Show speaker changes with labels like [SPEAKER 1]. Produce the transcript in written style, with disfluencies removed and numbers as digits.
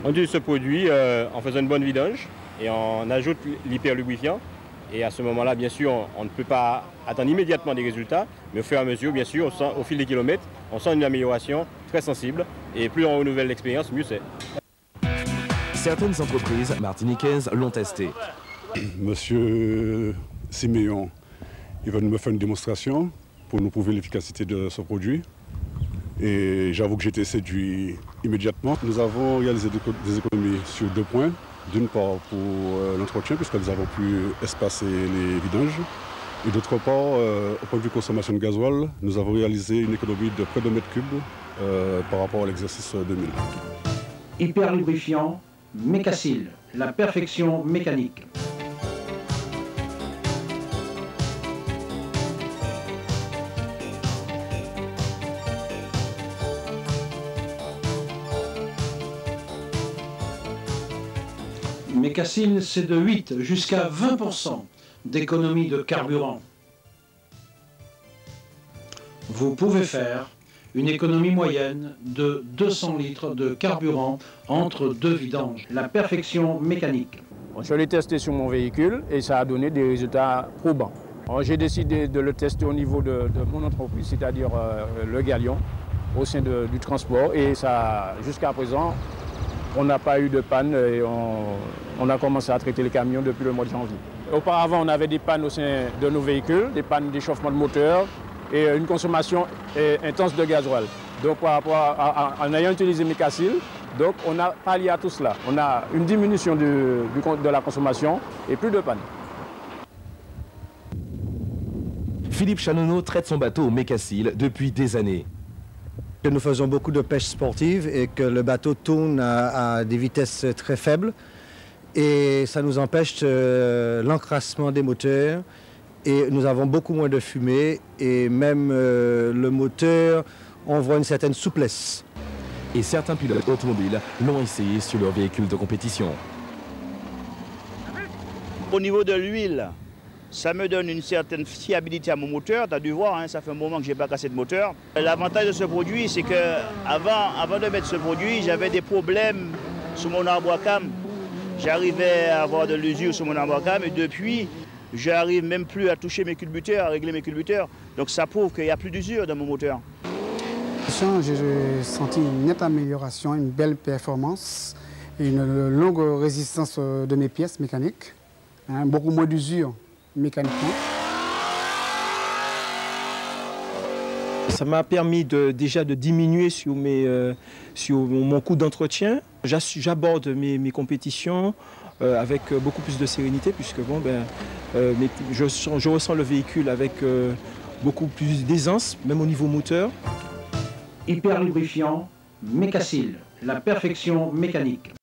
[SPEAKER 1] On utilise ce produit en faisant une bonne vidange et on ajoute l'hyperlubrifiant. Et à ce moment-là, bien sûr, on ne peut pas attendre immédiatement des résultats, mais au fur et à mesure, bien sûr, au fil des kilomètres, on sent une amélioration très sensible. Et plus on renouvelle l'expérience, mieux c'est.
[SPEAKER 2] Certaines entreprises martiniquaises l'ont testé.
[SPEAKER 3] Monsieur Siméon, il va nous faire une démonstration pour nous prouver l'efficacité de ce produit. Et j'avoue que j'ai été séduit immédiatement. Nous avons réalisé des économies sur 2 points. D'une part pour l'entretien, puisque nous avons pu espacer les vidanges. Et d'autre part, au point de vue consommation de gasoil, nous avons réalisé une économie de près de mètre cube par rapport à l'exercice 2000.
[SPEAKER 4] Hyperlubrifiant, Mécasil, la perfection mécanique. Mécasil, c'est de 8 jusqu'à 20% d'économie de carburant. Vous pouvez faire une économie moyenne de 200 litres de carburant entre 2 vidanges. La perfection mécanique.
[SPEAKER 5] Je l'ai testé sur mon véhicule et ça a donné des résultats probants. J'ai décidé de le tester au niveau de mon entreprise, c'est-à-dire le Galion, au sein du transport. Et ça, jusqu'à présent, on n'a pas eu de panne et on a commencé à traiter les camions depuis le mois de janvier. Auparavant, on avait des pannes au sein de nos véhicules, des pannes d'échauffement de moteur et une consommation intense de gasoil. Donc, par rapport en ayant utilisé Mécasil, donc on a pallié à tout cela. On a une diminution de la consommation et plus de panne.
[SPEAKER 2] Philippe Chanono traite son bateau au Mécasil depuis des années.
[SPEAKER 6] Nous faisons beaucoup de pêche sportive et que le bateau tourne à des vitesses très faibles et ça nous empêche l'encrassement des moteurs et nous avons beaucoup moins de fumée et même le moteur envoie une certaine souplesse.
[SPEAKER 2] Et certains pilotes automobiles l'ont essayé sur leurs véhicules de compétition.
[SPEAKER 7] Au niveau de l'huile, ça me donne une certaine fiabilité à mon moteur. Tu as dû voir, hein, ça fait un moment que je n'ai pas cassé de moteur. L'avantage de ce produit, c'est qu'avant de mettre ce produit, j'avais des problèmes sur mon arbre à cam. J'arrivais à avoir de l'usure sur mon arbre à cam et depuis, je n'arrive même plus à toucher mes culbuteurs, à régler mes culbuteurs. Donc ça prouve qu'il n'y a plus d'usure dans mon moteur.
[SPEAKER 8] J'ai senti une nette amélioration, une belle performance, une longue résistance de mes pièces mécaniques, hein, beaucoup moins d'usure mécaniquement.
[SPEAKER 9] Ça m'a permis déjà de diminuer sur mon coût d'entretien. J'aborde mes compétitions avec beaucoup plus de sérénité puisque je ressens le véhicule avec beaucoup plus d'aisance, même au niveau moteur.
[SPEAKER 4] Hyperlubrifiant, Mécasil, la perfection mécanique.